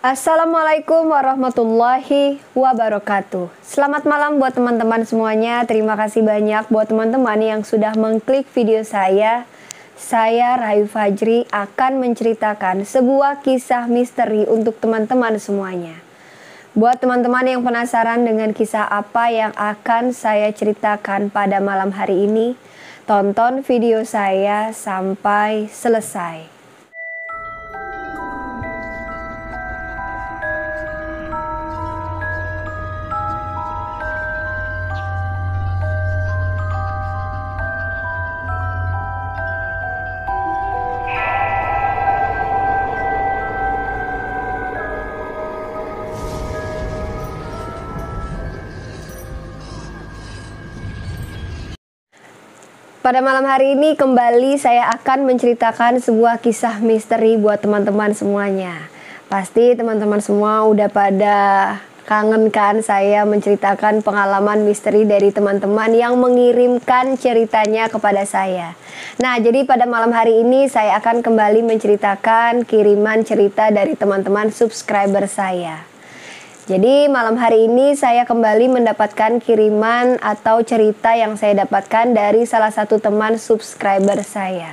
Assalamualaikum warahmatullahi wabarakatuh. Selamat malam buat teman-teman semuanya. Terima kasih banyak buat teman-teman yang sudah mengklik video saya. Saya Rahayu Fajri akan menceritakan sebuah kisah misteri untuk teman-teman semuanya. Buat teman-teman yang penasaran dengan kisah apa yang akan saya ceritakan pada malam hari ini, tonton video saya sampai selesai. Pada malam hari ini kembali saya akan menceritakan sebuah kisah misteri buat teman-teman semuanya. Pasti teman-teman semua udah pada kangen kan saya menceritakan pengalaman misteri dari teman-teman yang mengirimkan ceritanya kepada saya. Nah, jadi pada malam hari ini saya akan kembali menceritakan kiriman cerita dari teman-teman subscriber saya. Jadi malam hari ini saya kembali mendapatkan kiriman atau cerita yang saya dapatkan dari salah satu teman subscriber saya.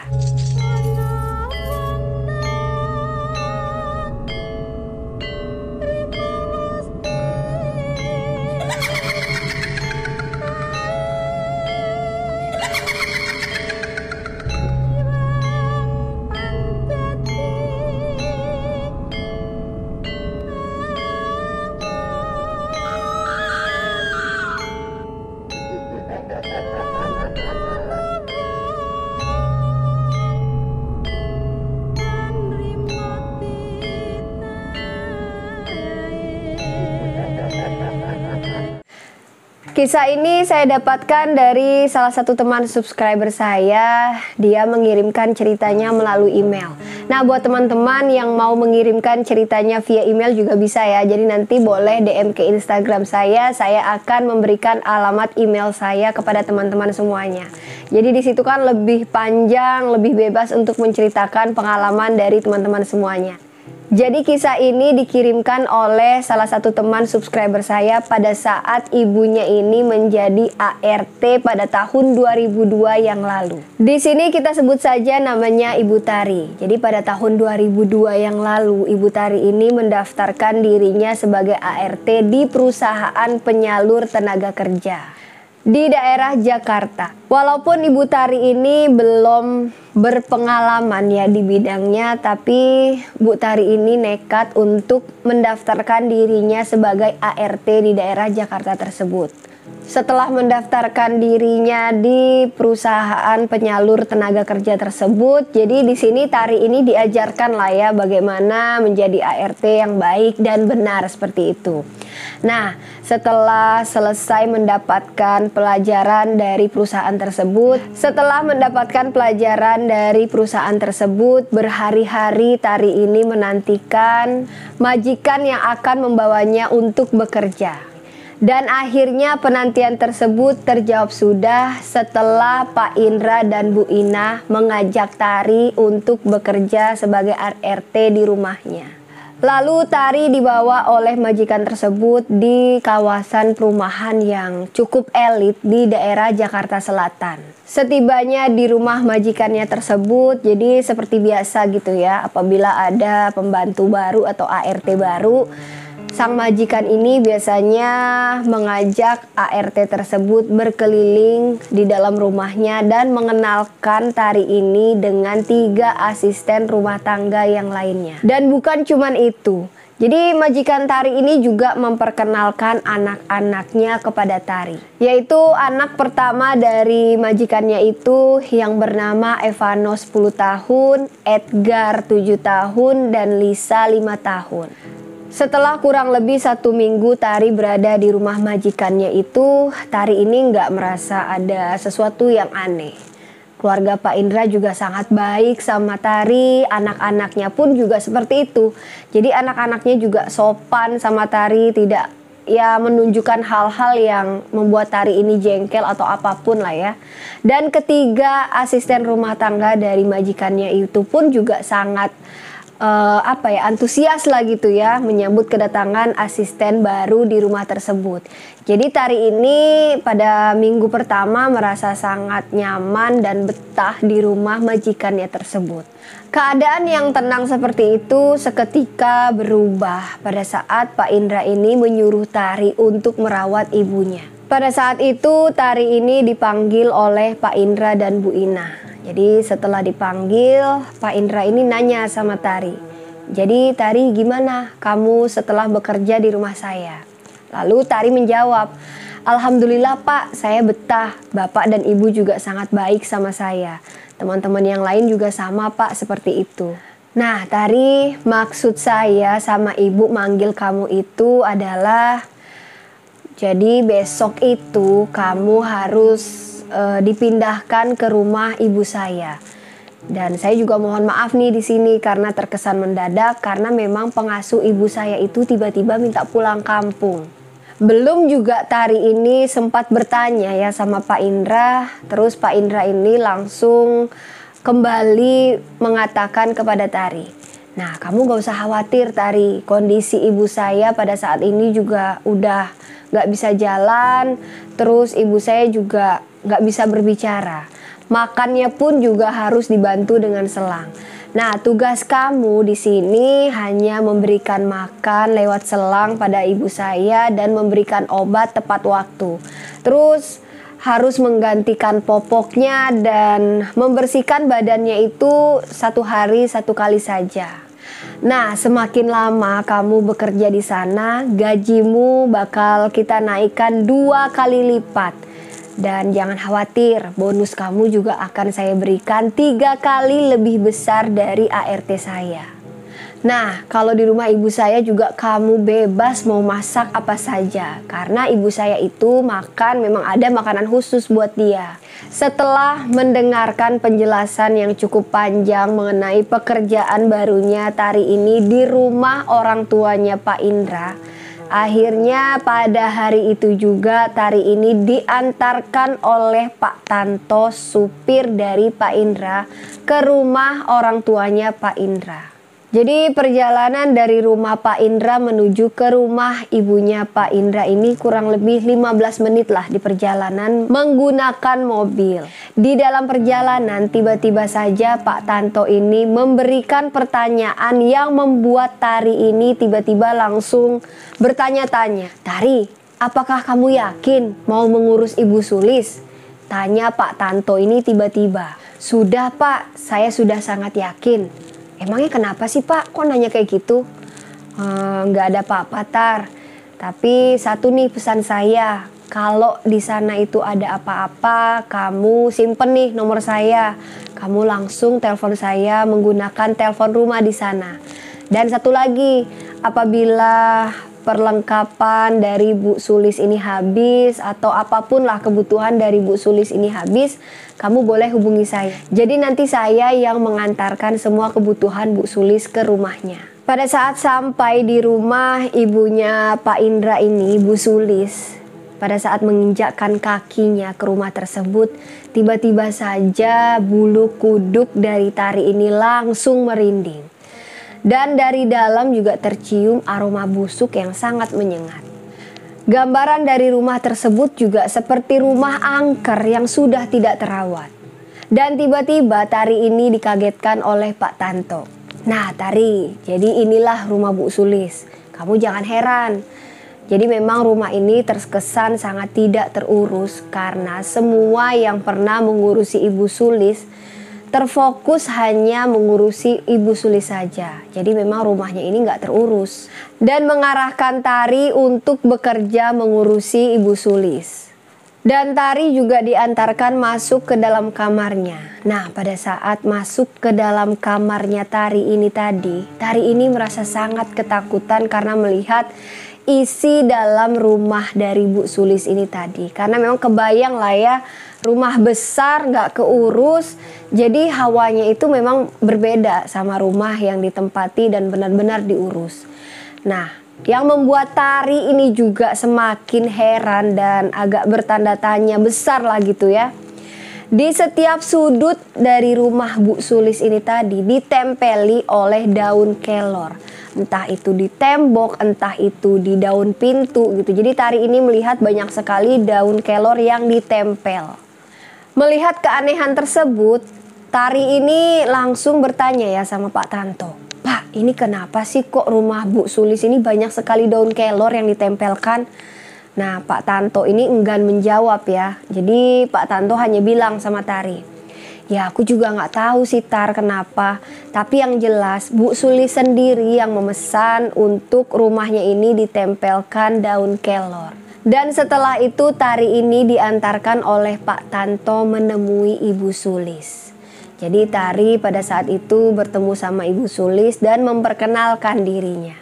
Kisah ini saya dapatkan dari salah satu teman subscriber saya. Dia mengirimkan ceritanya melalui email. Nah, buat teman-teman yang mau mengirimkan ceritanya via email juga bisa ya. Jadi nanti boleh DM ke Instagram saya akan memberikan alamat email saya kepada teman-teman semuanya. Jadi di situ kan lebih panjang, lebih bebas untuk menceritakan pengalaman dari teman-teman semuanya. Jadi kisah ini dikirimkan oleh salah satu teman subscriber saya pada saat ibunya ini menjadi ART pada tahun 2002 yang lalu. Di sini kita sebut saja namanya Ibu Tari. Jadi pada tahun 2002 yang lalu Ibu Tari ini mendaftarkan dirinya sebagai ART di perusahaan penyalur tenaga kerja di daerah Jakarta. Walaupun Ibu Tari ini belum berpengalaman ya di bidangnya, tapi Bu Tari ini nekat untuk mendaftarkan dirinya sebagai ART di daerah Jakarta tersebut. Setelah mendaftarkan dirinya di perusahaan penyalur tenaga kerja tersebut, jadi di sini Tari ini diajarkan lah ya bagaimana menjadi ART yang baik dan benar seperti itu. Nah, setelah selesai mendapatkan pelajaran dari perusahaan tersebut, berhari-hari Tari ini menantikan majikan yang akan membawanya untuk bekerja. Dan akhirnya penantian tersebut terjawab sudah setelah Pak Indra dan Bu Ina mengajak Tari untuk bekerja sebagai ART di rumahnya. Lalu Tari dibawa oleh majikan tersebut di kawasan perumahan yang cukup elit di daerah Jakarta Selatan. Setibanya di rumah majikannya tersebut, jadi seperti biasa gitu ya, apabila ada pembantu baru atau ART baru, sang majikan ini biasanya mengajak ART tersebut berkeliling di dalam rumahnya dan mengenalkan Tari ini dengan 3 asisten rumah tangga yang lainnya. Dan bukan cuman itu. Jadi majikan Tari ini juga memperkenalkan anak-anaknya kepada Tari. Yaitu anak pertama dari majikannya itu yang bernama Evano 10 tahun, Edgar 7 tahun, dan Lisa 5 tahun. Setelah kurang lebih 1 minggu Tari berada di rumah majikannya itu, Tari ini nggak merasa ada sesuatu yang aneh. Keluarga Pak Indra juga sangat baik sama Tari, anak-anaknya pun juga seperti itu. Jadi anak-anaknya juga sopan sama Tari, tidak ya menunjukkan hal-hal yang membuat Tari ini jengkel atau apapun lah ya. Dan ketiga asisten rumah tangga dari majikannya itu pun juga sangat antusias lah gitu ya menyambut kedatangan asisten baru di rumah tersebut. Jadi Tari ini pada minggu pertama merasa sangat nyaman dan betah di rumah majikannya tersebut. Keadaan yang tenang seperti itu seketika berubah pada saat Pak Indra ini menyuruh Tari untuk merawat ibunya. Pada saat itu Tari ini dipanggil oleh Pak Indra dan Bu Ina. Jadi setelah dipanggil, Pak Indra ini nanya sama Tari, "Jadi Tari gimana kamu setelah bekerja di rumah saya?" Lalu Tari menjawab, "Alhamdulillah Pak, saya betah. Bapak dan Ibu juga sangat baik sama saya. Teman-teman yang lain juga sama Pak, seperti itu." Nah Tari, maksud saya sama Ibu manggil kamu itu adalah, jadi besok itu kamu harus dipindahkan ke rumah ibu saya. Dan saya juga mohon maaf nih di sini karena terkesan mendadak, karena memang pengasuh ibu saya itu tiba-tiba minta pulang kampung. Belum juga Tari ini sempat bertanya ya sama Pak Indra, terus Pak Indra ini langsung kembali mengatakan kepada Tari, "Nah kamu gak usah khawatir Tari, kondisi ibu saya pada saat ini juga udah gak bisa jalan, terus ibu saya juga gak bisa berbicara. Makannya pun juga harus dibantu dengan selang. Nah, tugas kamu di sini hanya memberikan makan lewat selang pada ibu saya dan memberikan obat tepat waktu. Terus harus menggantikan popoknya dan membersihkan badannya itu 1 hari 1 kali saja. Nah, semakin lama kamu bekerja di sana, gajimu bakal kita naikkan 2 kali lipat. Dan jangan khawatir, bonus kamu juga akan saya berikan 3 kali lebih besar dari ART saya. Nah, kalau di rumah ibu saya juga kamu bebas mau masak apa saja. Karena ibu saya itu memang ada makanan khusus buat dia." Setelah mendengarkan penjelasan yang cukup panjang mengenai pekerjaan barunya Tari ini di rumah orang tuanya Pak Indra, akhirnya pada hari itu juga Tari ini diantarkan oleh Pak Tanto, supir dari Pak Indra, ke rumah orang tuanya Pak Indra. Jadi perjalanan dari rumah Pak Indra menuju ke rumah ibunya Pak Indra ini kurang lebih 15 menit lah di perjalanan menggunakan mobil. Di dalam perjalanan tiba-tiba saja Pak Tanto ini memberikan pertanyaan yang membuat Tari ini tiba-tiba langsung bertanya-tanya. "Tari, apakah kamu yakin mau mengurus Ibu Sulis?" tanya Pak Tanto ini tiba-tiba. "Sudah Pak, saya sudah sangat yakin." "Emangnya kenapa sih Pak? Kok nanya kayak gitu?" Nggak ada apa-apa Tar. Tapi satu nih pesan saya. Kalau di sana itu ada apa-apa, kamu simpen nih nomor saya. Kamu langsung telepon saya menggunakan telepon rumah di sana. Dan satu lagi, apabila perlengkapan dari Bu Sulis ini habis atau apapun lah kebutuhan dari Bu Sulis ini habis, kamu boleh hubungi saya. Jadi nanti saya yang mengantarkan semua kebutuhan Bu Sulis ke rumahnya. Pada saat sampai di rumah ibunya Pak Indra ini, Bu Sulis, pada saat menginjakkan kakinya ke rumah tersebut, tiba-tiba saja bulu kuduk dari Tari ini langsung merinding. Dan dari dalam juga tercium aroma busuk yang sangat menyengat. Gambaran dari rumah tersebut juga seperti rumah angker yang sudah tidak terawat. Dan tiba-tiba Tari ini dikagetkan oleh Pak Tanto. "Nah Tari, jadi inilah rumah Bu Sulis. Kamu jangan heran. Jadi memang rumah ini terkesan sangat tidak terurus karena semua yang pernah mengurusi Ibu Sulis terfokus hanya mengurusi Ibu Sulis saja. Jadi memang rumahnya ini nggak terurus." Dan mengarahkan Tari untuk bekerja mengurusi Ibu Sulis. Dan Tari juga diantarkan masuk ke dalam kamarnya. Nah pada saat masuk ke dalam kamarnya Tari ini tadi, Tari ini merasa sangat ketakutan karena melihat isi dalam rumah dari Bu Sulis ini tadi. Karena memang kebayang lah ya, rumah besar gak keurus, jadi hawanya itu memang berbeda sama rumah yang ditempati dan benar-benar diurus. Nah, yang membuat Tari ini juga semakin heran dan agak bertanda tanya besar lah gitu ya. Di setiap sudut dari rumah Bu Sulis ini tadi ditempeli oleh daun kelor. Entah itu di tembok, entah itu di daun pintu gitu. Jadi tari ini melihat banyak sekali daun kelor yang ditempel. Melihat keanehan tersebut, tari ini langsung bertanya ya sama Pak Tanto. Pak, ini kenapa sih kok rumah Bu Sulis ini banyak sekali daun kelor yang ditempelkan? Nah, Pak Tanto ini enggan menjawab ya. Jadi Pak Tanto hanya bilang sama Tari, ya aku juga nggak tahu sih Tar kenapa. Tapi yang jelas Bu Sulis sendiri yang memesan untuk rumahnya ini ditempelkan daun kelor. Dan setelah itu Tari ini diantarkan oleh Pak Tanto menemui Ibu Sulis. Jadi Tari pada saat itu bertemu sama Ibu Sulis dan memperkenalkan dirinya.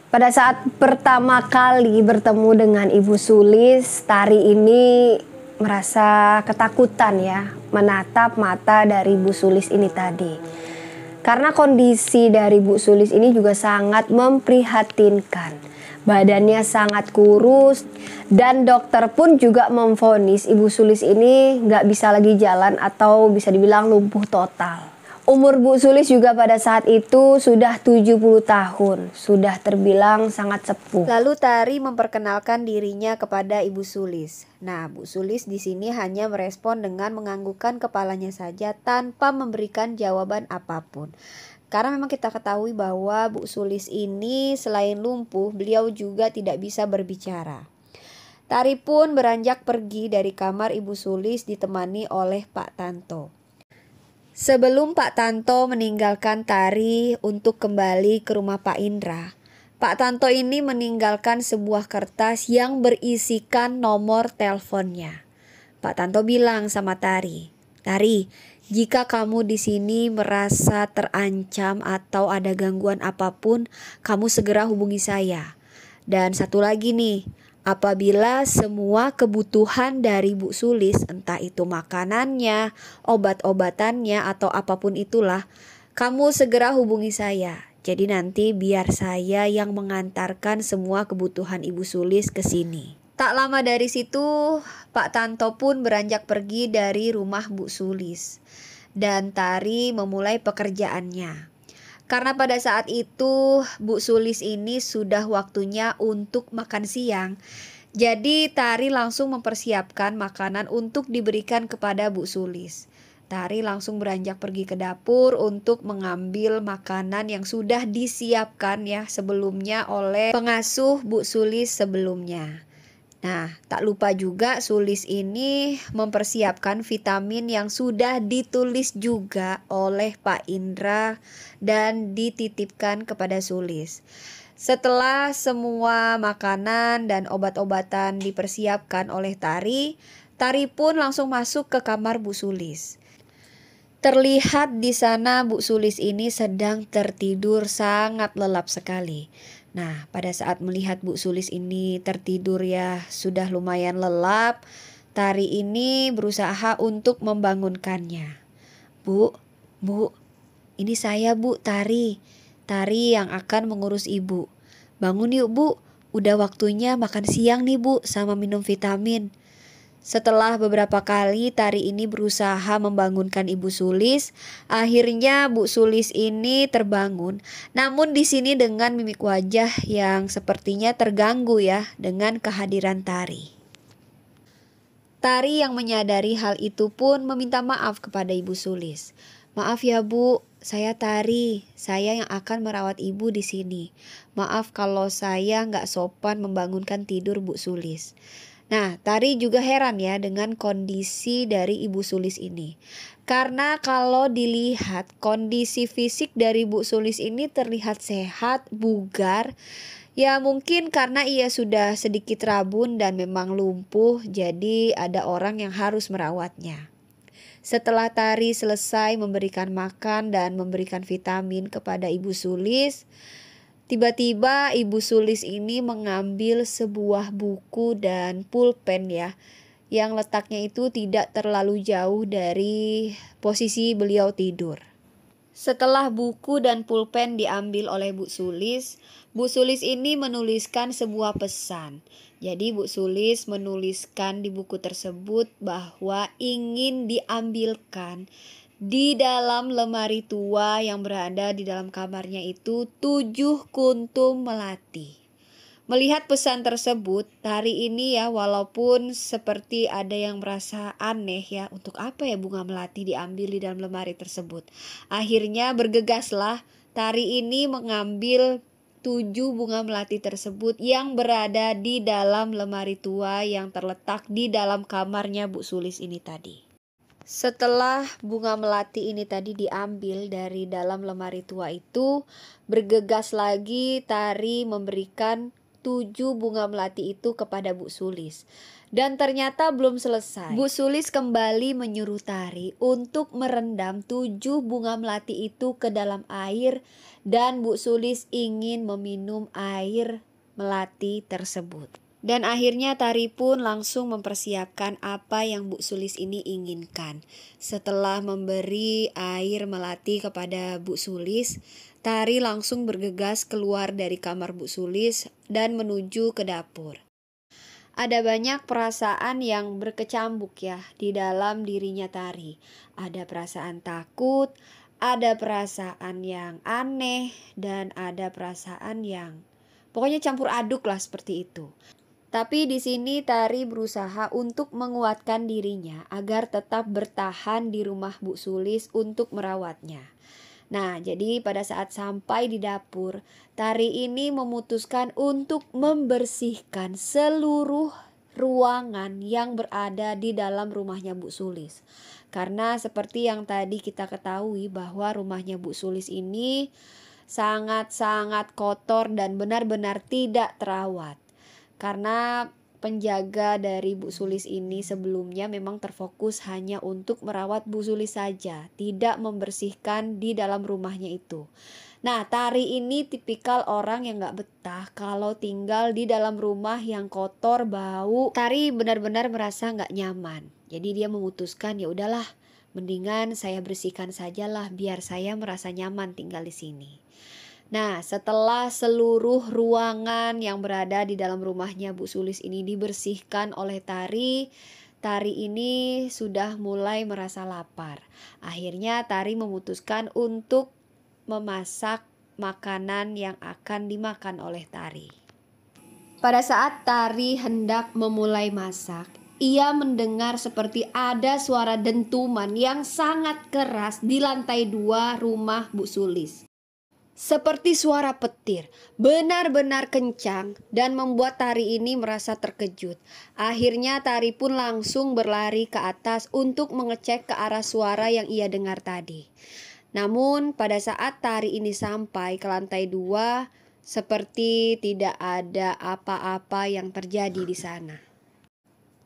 Pada saat pertama kali bertemu dengan Ibu Sulis, Tari ini merasa ketakutan ya, menatap mata dari Bu Sulis ini tadi. Karena kondisi dari Bu Sulis ini juga sangat memprihatinkan. Badannya sangat kurus dan dokter pun juga memvonis Ibu Sulis ini nggak bisa lagi jalan atau bisa dibilang lumpuh total. Umur Bu Sulis juga pada saat itu sudah 70 tahun, sudah terbilang sangat sepuh. Lalu Tari memperkenalkan dirinya kepada Ibu Sulis. Nah, Bu Sulis di sini hanya merespon dengan menganggukkan kepalanya saja tanpa memberikan jawaban apapun. Karena memang kita ketahui bahwa Bu Sulis ini selain lumpuh, beliau juga tidak bisa berbicara. Tari pun beranjak pergi dari kamar Ibu Sulis ditemani oleh Pak Tanto. Sebelum Pak Tanto meninggalkan Tari untuk kembali ke rumah Pak Indra, Pak Tanto ini meninggalkan sebuah kertas yang berisikan nomor teleponnya. Pak Tanto bilang sama Tari, "Tari, jika kamu di sini merasa terancam atau ada gangguan apapun, kamu segera hubungi saya. Dan satu lagi nih, apabila semua kebutuhan dari Bu Sulis, entah itu makanannya, obat-obatannya, atau apapun itulah, kamu segera hubungi saya. Jadi nanti biar saya yang mengantarkan semua kebutuhan Ibu Sulis ke sini." Tak lama dari situ, Pak Tanto pun beranjak pergi dari rumah Bu Sulis. Dan Tari memulai pekerjaannya. Karena pada saat itu Bu Sulis ini sudah waktunya untuk makan siang. Jadi Tari langsung mempersiapkan makanan untuk diberikan kepada Bu Sulis. Tari langsung beranjak pergi ke dapur untuk mengambil makanan yang sudah disiapkan ya sebelumnya oleh pengasuh Bu Sulis sebelumnya. Nah, tak lupa juga Sulis ini mempersiapkan vitamin yang sudah ditulis juga oleh Pak Indra dan dititipkan kepada Sulis. Setelah semua makanan dan obat-obatan dipersiapkan oleh Tari, Tari pun langsung masuk ke kamar Bu Sulis. Terlihat di sana Bu Sulis ini sedang tertidur sangat lelap sekali. Nah, pada saat melihat Bu Sulis ini tertidur ya sudah lumayan lelap, Tari ini berusaha untuk membangunkannya. Bu, ini saya Bu, Tari yang akan mengurus Ibu. Bangun yuk Bu, udah waktunya makan siang nih Bu sama minum vitamin. Setelah beberapa kali Tari ini berusaha membangunkan Ibu Sulis, akhirnya Bu Sulis ini terbangun. Namun di sini dengan mimik wajah yang sepertinya terganggu ya dengan kehadiran Tari. Tari yang menyadari hal itu pun meminta maaf kepada Ibu Sulis. "Maaf ya Bu, saya Tari, saya yang akan merawat Ibu di sini. Maaf kalau saya nggak sopan membangunkan tidur Bu Sulis." Nah, Tari juga heran ya dengan kondisi dari Ibu Sulis ini. Karena kalau dilihat kondisi fisik dari Bu Sulis ini terlihat sehat, bugar. Ya mungkin karena ia sudah sedikit rabun dan memang lumpuh, jadi ada orang yang harus merawatnya. Setelah Tari selesai memberikan makan dan memberikan vitamin kepada Ibu Sulis, tiba-tiba Ibu Sulis ini mengambil sebuah buku dan pulpen ya, yang letaknya itu tidak terlalu jauh dari posisi beliau tidur. Setelah buku dan pulpen diambil oleh Bu Sulis ini menuliskan sebuah pesan. Jadi Bu Sulis menuliskan di buku tersebut bahwa ingin diambilkan di dalam lemari tua yang berada di dalam kamarnya itu 7 kuntum melati. Melihat pesan tersebut, Tari ini ya walaupun seperti ada yang merasa aneh ya, untuk apa ya bunga melati diambil di dalam lemari tersebut. Akhirnya bergegaslah Tari ini mengambil 7 bunga melati tersebut yang berada di dalam lemari tua yang terletak di dalam kamarnya Bu Sulis ini tadi. Setelah bunga melati ini tadi diambil dari dalam lemari tua itu, bergegas lagi Tari memberikan 7 bunga melati itu kepada Bu Sulis. Dan ternyata belum selesai. Bu Sulis kembali menyuruh Tari untuk merendam 7 bunga melati itu ke dalam air, dan Bu Sulis ingin meminum air melati tersebut. Dan akhirnya Tari pun langsung mempersiapkan apa yang Bu Sulis ini inginkan. Setelah memberi air melati kepada Bu Sulis, Tari langsung bergegas keluar dari kamar Bu Sulis dan menuju ke dapur. Ada banyak perasaan yang berkecambuk ya di dalam dirinya Tari. Ada perasaan takut, ada perasaan yang aneh, dan ada perasaan yang pokoknya campur aduk lah seperti itu. Tapi di sini Tari berusaha untuk menguatkan dirinya agar tetap bertahan di rumah Bu Sulis untuk merawatnya. Nah, jadi pada saat sampai di dapur, Tari ini memutuskan untuk membersihkan seluruh ruangan yang berada di dalam rumahnya Bu Sulis. Karena seperti yang tadi kita ketahui bahwa rumahnya Bu Sulis ini sangat-sangat kotor dan benar-benar tidak terawat. Karena penjaga dari Bu Sulis ini sebelumnya memang terfokus hanya untuk merawat Bu Sulis saja, tidak membersihkan di dalam rumahnya itu. Nah, Tari ini tipikal orang yang gak betah kalau tinggal di dalam rumah yang kotor, bau. Tari benar-benar merasa gak nyaman. Jadi dia memutuskan ya udahlah, mendingan saya bersihkan sajalah biar saya merasa nyaman tinggal di sini. Nah, setelah seluruh ruangan yang berada di dalam rumahnya Bu Sulis ini dibersihkan oleh Tari, Tari ini sudah mulai merasa lapar. Akhirnya Tari memutuskan untuk memasak makanan yang akan dimakan oleh Tari. Pada saat Tari hendak memulai masak, ia mendengar seperti ada suara dentuman yang sangat keras di lantai 2 rumah Bu Sulis. Seperti suara petir, benar-benar kencang dan membuat Tari ini merasa terkejut. Akhirnya Tari pun langsung berlari ke atas untuk mengecek ke arah suara yang ia dengar tadi. Namun pada saat Tari ini sampai ke lantai 2, seperti tidak ada apa-apa yang terjadi di sana.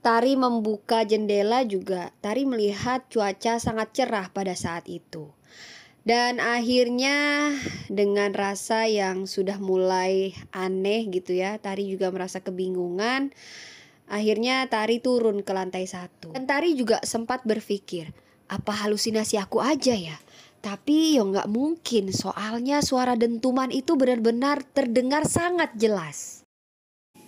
Tari membuka jendela juga, Tari melihat cuaca sangat cerah pada saat itu. Dan akhirnya dengan rasa yang sudah mulai aneh gitu ya, Tari juga merasa kebingungan. Akhirnya Tari turun ke lantai 1. Dan Tari juga sempat berpikir, apa halusinasi aku aja ya? Tapi ya nggak mungkin, soalnya suara dentuman itu benar-benar terdengar sangat jelas.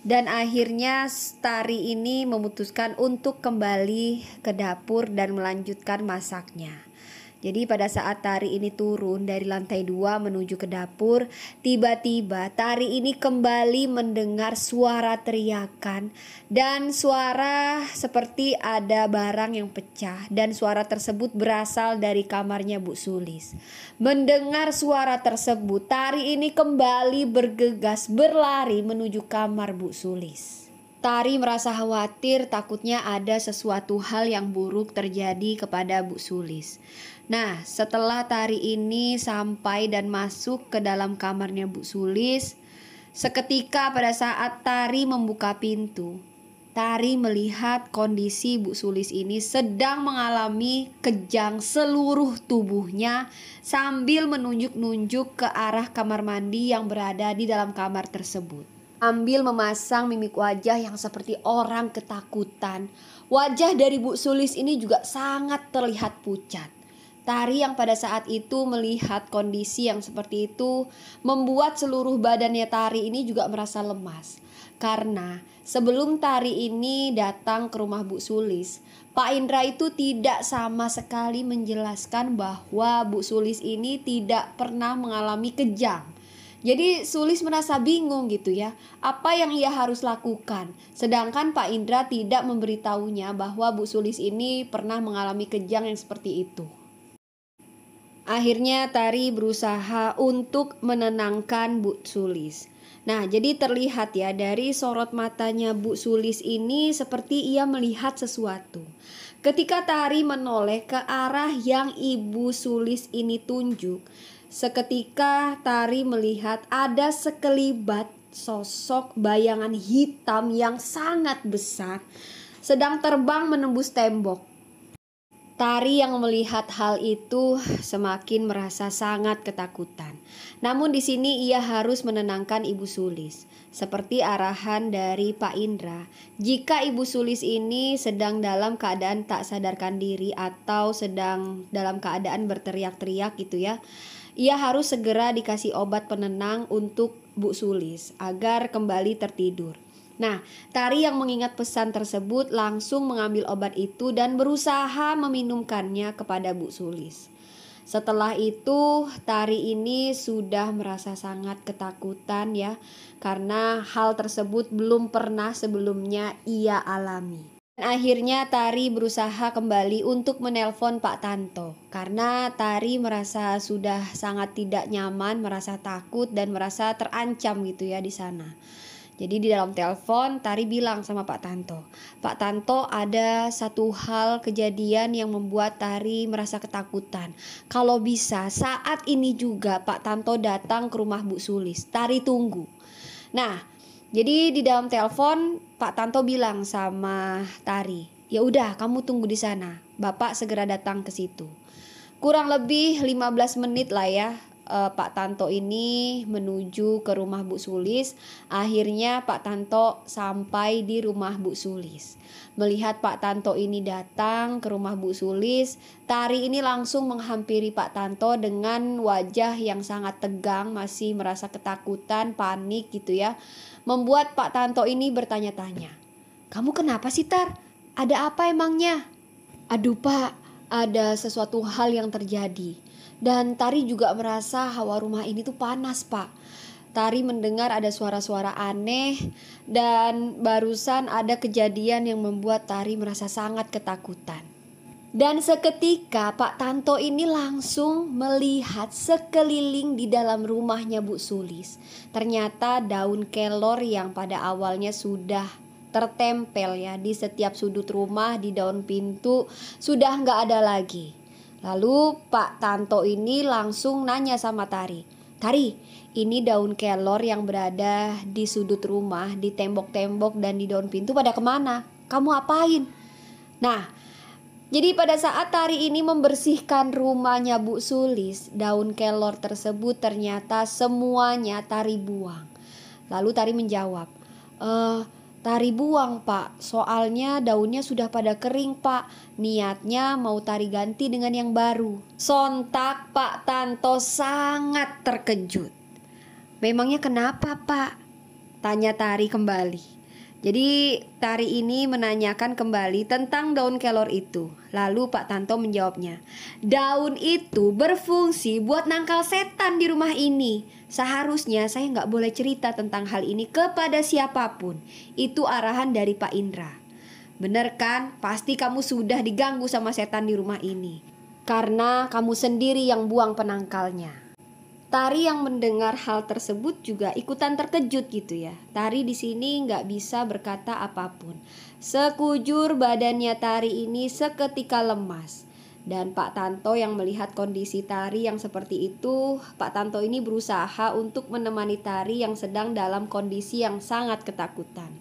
Dan akhirnya Tari ini memutuskan untuk kembali ke dapur dan melanjutkan masaknya. Jadi pada saat Tari ini turun dari lantai 2 menuju ke dapur, tiba-tiba Tari ini kembali mendengar suara teriakan dan suara seperti ada barang yang pecah, dan suara tersebut berasal dari kamarnya Bu Sulis. Mendengar suara tersebut, Tari ini kembali bergegas berlari menuju kamar Bu Sulis. Tari merasa khawatir, takutnya ada sesuatu hal yang buruk terjadi kepada Bu Sulis. Nah, setelah Tari ini sampai dan masuk ke dalam kamarnya Bu Sulis, seketika pada saat Tari membuka pintu, Tari melihat kondisi Bu Sulis ini sedang mengalami kejang seluruh tubuhnya sambil menunjuk-nunjuk ke arah kamar mandi yang berada di dalam kamar tersebut. Sambil memasang mimik wajah yang seperti orang ketakutan. Wajah dari Bu Sulis ini juga sangat terlihat pucat. Tari yang pada saat itu melihat kondisi yang seperti itu membuat seluruh badannya Tari ini juga merasa lemas. Karena sebelum Tari ini datang ke rumah Bu Sulis, Pak Indra itu tidak sama sekali menjelaskan bahwa Bu Sulis ini tidak pernah mengalami kejang. Jadi Sulis merasa bingung gitu ya, apa yang ia harus lakukan. Sedangkan Pak Indra tidak memberitahunya bahwa Bu Sulis ini pernah mengalami kejang yang seperti itu. Akhirnya Tari berusaha untuk menenangkan Bu Sulis. Nah, jadi terlihat ya dari sorot matanya Bu Sulis ini seperti ia melihat sesuatu. Ketika Tari menoleh ke arah yang Ibu Sulis ini tunjuk, seketika Tari melihat ada sekelibat sosok bayangan hitam yang sangat besar sedang terbang menembus tembok. Tari yang melihat hal itu semakin merasa sangat ketakutan. Namun di sini ia harus menenangkan Ibu Sulis. Seperti arahan dari Pak Indra, jika Ibu Sulis ini sedang dalam keadaan tak sadarkan diri atau sedang dalam keadaan berteriak-teriak gitu ya, ia harus segera dikasih obat penenang untuk Bu Sulis agar kembali tertidur. Nah, Tari yang mengingat pesan tersebut langsung mengambil obat itu dan berusaha meminumkannya kepada Bu Sulis. Setelah itu, Tari ini sudah merasa sangat ketakutan ya, karena hal tersebut belum pernah sebelumnya ia alami. Dan akhirnya Tari berusaha kembali untuk menelpon Pak Tanto, karena Tari merasa sudah sangat tidak nyaman, merasa takut dan merasa terancam gitu ya di sana. Jadi di dalam telepon Tari bilang sama Pak Tanto, Pak Tanto, ada satu hal kejadian yang membuat Tari merasa ketakutan. Kalau bisa saat ini juga Pak Tanto datang ke rumah Bu Sulis, Tari tunggu. Nah, jadi di dalam telepon Pak Tanto bilang sama Tari, ya udah kamu tunggu di sana, Bapak segera datang ke situ. Kurang lebih 15 menit lah ya. Pak Tanto ini menuju ke rumah Bu Sulis. Akhirnya Pak Tanto sampai di rumah Bu Sulis. Melihat Pak Tanto ini datang ke rumah Bu Sulis, Tari ini langsung menghampiri Pak Tanto dengan wajah yang sangat tegang, masih merasa ketakutan, panik gitu ya. Membuat Pak Tanto ini bertanya-tanya, "Kamu kenapa sih, Tar? Ada apa emangnya?" "Aduh Pak, ada sesuatu hal yang terjadi." Dan Tari juga merasa hawa rumah ini tuh panas Pak. Tari mendengar ada suara-suara aneh dan barusan ada kejadian yang membuat Tari merasa sangat ketakutan. Dan seketika Pak Tanto ini langsung melihat sekeliling di dalam rumahnya Bu Sulis. Ternyata daun kelor yang pada awalnya sudah tertempel ya di setiap sudut rumah, di daun pintu, sudah nggak ada lagi. Lalu Pak Tanto ini langsung nanya sama Tari, "Tari, ini daun kelor yang berada di sudut rumah, di tembok-tembok dan di daun pintu pada kemana? Kamu apain?" Nah, jadi pada saat Tari ini membersihkan rumahnya Bu Sulis, daun kelor tersebut ternyata semuanya Tari buang. Lalu Tari menjawab, Tari buang Pak, soalnya daunnya sudah pada kering Pak. Niatnya mau Tari ganti dengan yang baru. Sontak Pak Tanto sangat terkejut. "Memangnya kenapa Pak?" tanya Tari kembali. Jadi Tari ini menanyakan kembali tentang daun kelor itu. Lalu Pak Tanto menjawabnya, "Daun itu berfungsi buat nangkal setan di rumah ini. Seharusnya saya nggak boleh cerita tentang hal ini kepada siapapun. Itu arahan dari Pak Indra." "Bener kan? Pasti kamu sudah diganggu sama setan di rumah ini. Karena kamu sendiri yang buang penangkalnya." Tari yang mendengar hal tersebut juga ikutan terkejut gitu ya. Tari di sini nggak bisa berkata apapun. Sekujur badannya Tari ini seketika lemas. Dan Pak Tanto yang melihat kondisi Tari yang seperti itu, Pak Tanto ini berusaha untuk menemani Tari yang sedang dalam kondisi yang sangat ketakutan.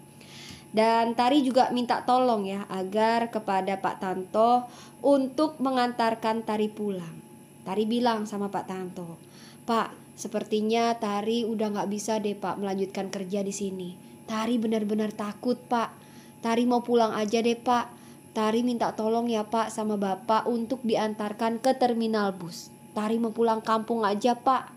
Dan Tari juga minta tolong ya agar kepada Pak Tanto untuk mengantarkan Tari pulang. Tari bilang sama Pak Tanto, "Pak, sepertinya Tari udah gak bisa deh Pak melanjutkan kerja di sini. Tari benar-benar takut Pak. Tari mau pulang aja deh Pak. Tari minta tolong ya Pak sama Bapak untuk diantarkan ke terminal bus. Tari mau pulang kampung aja Pak."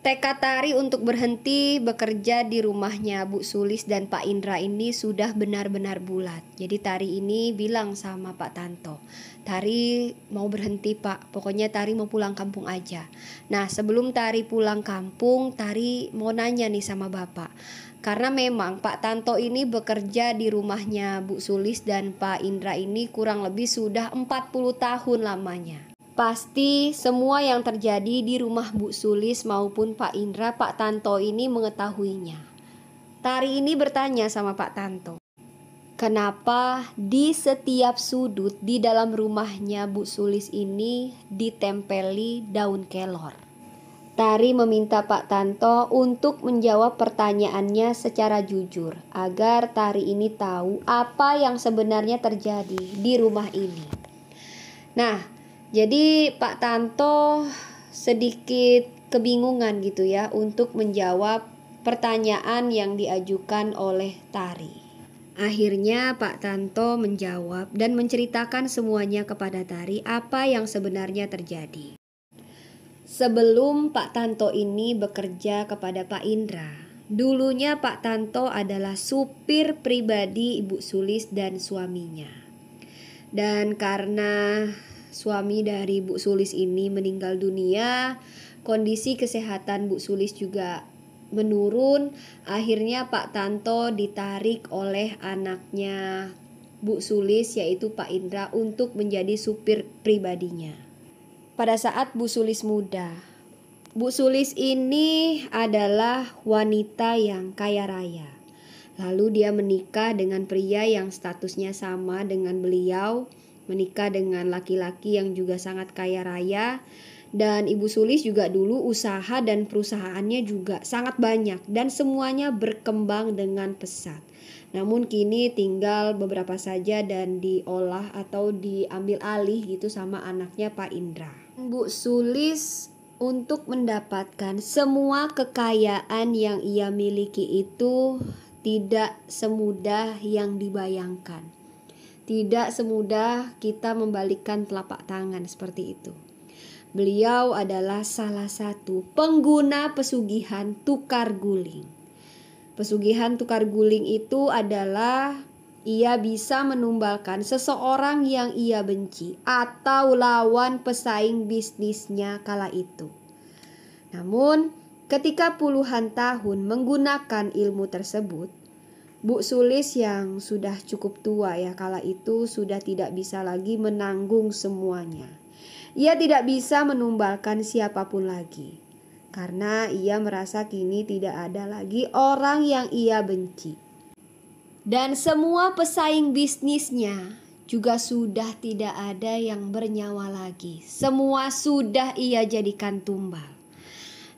Tekad Tari untuk berhenti bekerja di rumahnya Bu Sulis dan Pak Indra ini sudah benar-benar bulat. Jadi Tari ini bilang sama Pak Tanto, Tari mau berhenti Pak, pokoknya Tari mau pulang kampung aja. Nah sebelum Tari pulang kampung, Tari mau nanya nih sama Bapak. Karena memang Pak Tanto ini bekerja di rumahnya Bu Sulis dan Pak Indra ini kurang lebih sudah 40 tahun lamanya. Pasti semua yang terjadi di rumah Bu Sulis maupun Pak Indra, Pak Tanto ini mengetahuinya. Tari ini bertanya sama Pak Tanto, kenapa di setiap sudut di dalam rumahnya Bu Sulis ini ditempeli daun kelor? Tari meminta Pak Tanto untuk menjawab pertanyaannya secara jujur agar Tari ini tahu apa yang sebenarnya terjadi di rumah ini. Nah, jadi Pak Tanto sedikit kebingungan gitu ya untuk menjawab pertanyaan yang diajukan oleh Tari. Akhirnya Pak Tanto menjawab dan menceritakan semuanya kepada Tari apa yang sebenarnya terjadi. Sebelum Pak Tanto ini bekerja kepada Pak Indra, dulunya Pak Tanto adalah supir pribadi Ibu Sulis dan suaminya. Dan karena suami dari Bu Sulis ini meninggal dunia, kondisi kesehatan Bu Sulis juga menurun. Akhirnya Pak Tanto ditarik oleh anaknya Bu Sulis yaitu Pak Indra untuk menjadi supir pribadinya. Pada saat Bu Sulis muda, Bu Sulis ini adalah wanita yang kaya raya. Lalu dia menikah dengan pria yang statusnya sama dengan beliau, menikah dengan laki-laki yang juga sangat kaya raya. Dan Ibu Sulis juga dulu usaha dan perusahaannya juga sangat banyak dan semuanya berkembang dengan pesat. Namun kini tinggal beberapa saja dan diolah atau diambil alih gitu sama anaknya Pak Indra. Bu Sulis untuk mendapatkan semua kekayaan yang ia miliki itu tidak semudah yang dibayangkan. Tidak semudah kita membalikkan telapak tangan seperti itu. Beliau adalah salah satu pengguna pesugihan tukar guling. Pesugihan tukar guling itu adalah ia bisa menumbalkan seseorang yang ia benci atau lawan pesaing bisnisnya kala itu. Namun, ketika puluhan tahun menggunakan ilmu tersebut, Bu Sulis yang sudah cukup tua ya kala itu sudah tidak bisa lagi menanggung semuanya. Ia tidak bisa menumbalkan siapapun lagi. Karena ia merasa kini tidak ada lagi orang yang ia benci. Dan semua pesaing bisnisnya juga sudah tidak ada yang bernyawa lagi. Semua sudah ia jadikan tumbal.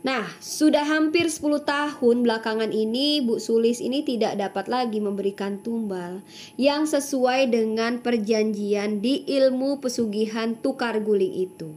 Nah, sudah hampir 10 tahun belakangan ini Bu Sulis ini tidak dapat lagi memberikan tumbal yang sesuai dengan perjanjian di ilmu pesugihan tukar guling itu.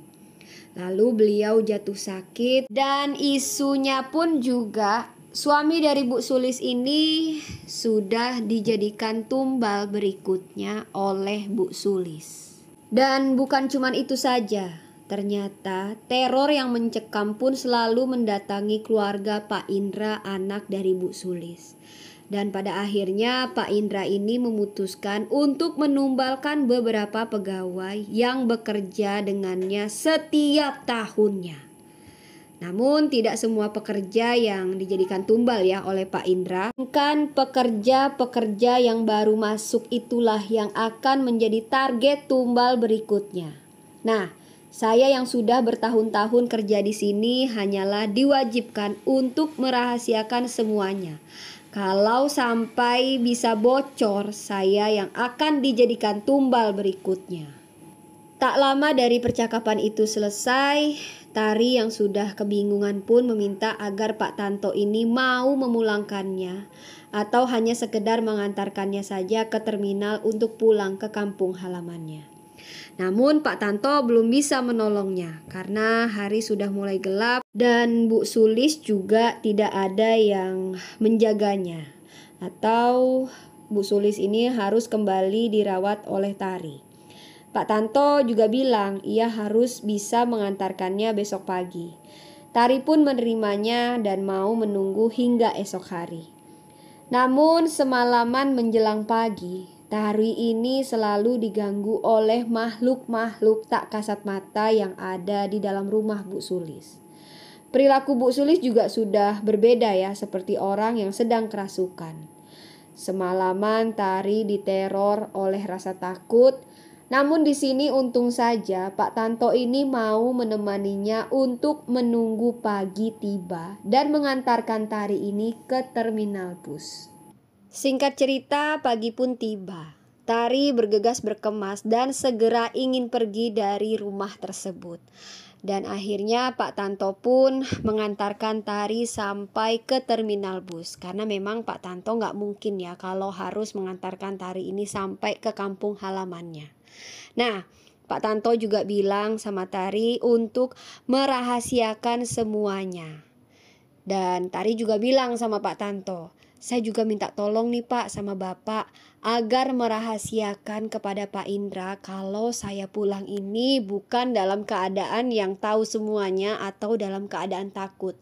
Lalu beliau jatuh sakit dan isunya pun juga suami dari Bu Sulis ini sudah dijadikan tumbal berikutnya oleh Bu Sulis. Dan bukan cuma itu saja. Ternyata teror yang mencekam pun selalu mendatangi keluarga Pak Indra, anak dari Bu Sulis. Dan pada akhirnya Pak Indra ini memutuskan untuk menumbalkan beberapa pegawai yang bekerja dengannya setiap tahunnya. Namun tidak semua pekerja yang dijadikan tumbal ya oleh Pak Indra. Bukan pekerja-pekerja yang baru masuk itulah yang akan menjadi target tumbal berikutnya. Nah, saya yang sudah bertahun-tahun kerja di sini hanyalah diwajibkan untuk merahasiakan semuanya. Kalau sampai bisa bocor, saya yang akan dijadikan tumbal berikutnya. Tak lama dari percakapan itu selesai, Tari yang sudah kebingungan pun meminta agar Pak Tanto ini mau memulangkannya atau hanya sekedar mengantarkannya saja ke terminal untuk pulang ke kampung halamannya. Namun Pak Tanto belum bisa menolongnya karena hari sudah mulai gelap dan Bu Sulis juga tidak ada yang menjaganya. Atau Bu Sulis ini harus kembali dirawat oleh Tari. Pak Tanto juga bilang ia harus bisa mengantarkannya besok pagi. Tari pun menerimanya dan mau menunggu hingga esok hari. Namun semalaman menjelang pagi, Tari ini selalu diganggu oleh makhluk-makhluk tak kasat mata yang ada di dalam rumah Bu Sulis. Perilaku Bu Sulis juga sudah berbeda ya, seperti orang yang sedang kerasukan. Semalaman Tari diteror oleh rasa takut. Namun di sini untung saja Pak Tanto ini mau menemaninya untuk menunggu pagi tiba dan mengantarkan Tari ini ke terminal bus. Singkat cerita, pagi pun tiba. Tari bergegas berkemas dan segera ingin pergi dari rumah tersebut. Dan akhirnya Pak Tanto pun mengantarkan Tari sampai ke terminal bus. Karena memang Pak Tanto nggak mungkin ya kalau harus mengantarkan Tari ini sampai ke kampung halamannya. Nah, Pak Tanto juga bilang sama Tari untuk merahasiakan semuanya. Dan Tari juga bilang sama Pak Tanto, saya juga minta tolong nih Pak sama Bapak agar merahasiakan kepada Pak Indra kalau saya pulang ini bukan dalam keadaan yang tahu semuanya atau dalam keadaan takut.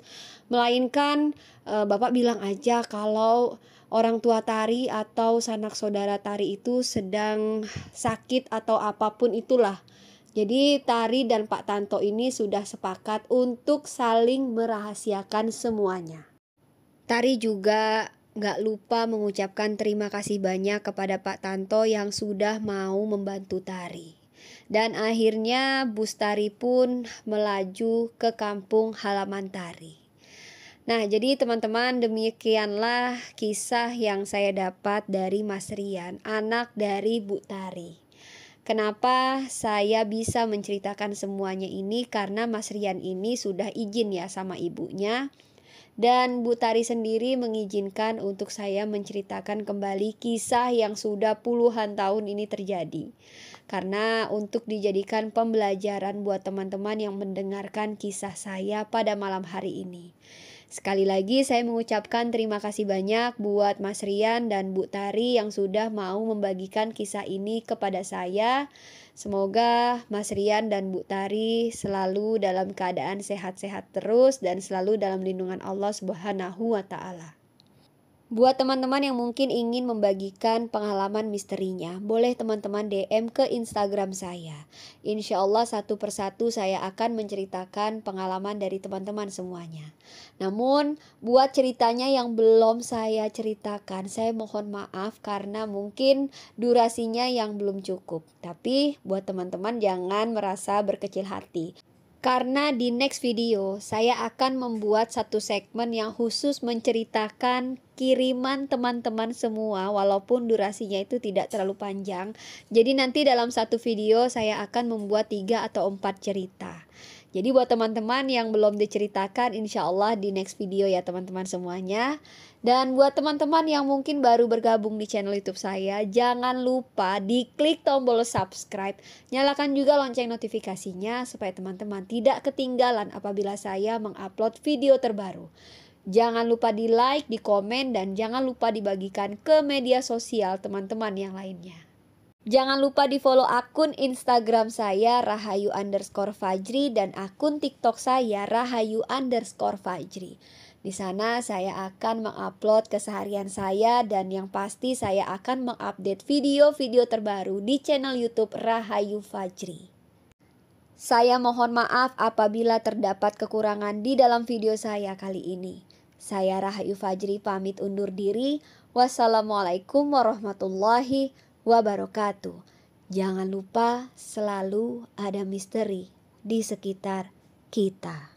Melainkan Bapak bilang aja kalau orang tua Tari atau sanak saudara Tari itu sedang sakit atau apapun itulah. Jadi Tari dan Pak Tanto ini sudah sepakat untuk saling merahasiakan semuanya. Tari juga gak lupa mengucapkan terima kasih banyak kepada Pak Tanto yang sudah mau membantu Tari. Dan akhirnya bus Tari pun melaju ke kampung halaman Tari. Nah, jadi teman-teman, demikianlah kisah yang saya dapat dari Mas Rian, anak dari Bu Tari. Kenapa saya bisa menceritakan semuanya ini? Karena Mas Rian ini sudah izin ya sama ibunya. Dan Bu Tari sendiri mengizinkan untuk saya menceritakan kembali kisah yang sudah puluhan tahun ini terjadi. Karena untuk dijadikan pembelajaran buat teman-teman yang mendengarkan kisah saya pada malam hari ini. Sekali lagi saya mengucapkan terima kasih banyak buat Mas Rian dan Bu Tari yang sudah mau membagikan kisah ini kepada saya. Semoga Mas Rian dan Bu Tari selalu dalam keadaan sehat-sehat terus dan selalu dalam lindungan Allah Subhanahu wa Ta'ala. Buat teman-teman yang mungkin ingin membagikan pengalaman misterinya, boleh teman-teman DM ke Instagram saya. Insya Allah satu persatu saya akan menceritakan pengalaman dari teman-teman semuanya. Namun buat ceritanya yang belum saya ceritakan, saya mohon maaf karena mungkin durasinya yang belum cukup. Tapi buat teman-teman jangan merasa berkecil hati. Karena di next video saya akan membuat satu segmen yang khusus menceritakan kiriman teman-teman semua walaupun durasinya itu tidak terlalu panjang. Jadi nanti dalam satu video saya akan membuat 3 atau 4 cerita. Jadi buat teman-teman yang belum diceritakan, insya Allah di next video ya teman-teman semuanya. Dan buat teman-teman yang mungkin baru bergabung di channel YouTube saya, jangan lupa diklik tombol subscribe. Nyalakan juga lonceng notifikasinya supaya teman-teman tidak ketinggalan apabila saya mengupload video terbaru. Jangan lupa di like, di komen, dan jangan lupa dibagikan ke media sosial teman-teman yang lainnya. Jangan lupa di follow akun Instagram saya Rahayu_Fajri dan akun TikTok saya Rahayu_Fajri. Di sana saya akan mengupload keseharian saya dan yang pasti saya akan mengupdate video-video terbaru di channel YouTube Rahayu Fajri. Saya mohon maaf apabila terdapat kekurangan di dalam video saya kali ini. Saya Rahayu Fajri pamit undur diri. Wassalamualaikum warahmatullahi wabarakatuh. Jangan lupa selalu ada misteri di sekitar kita.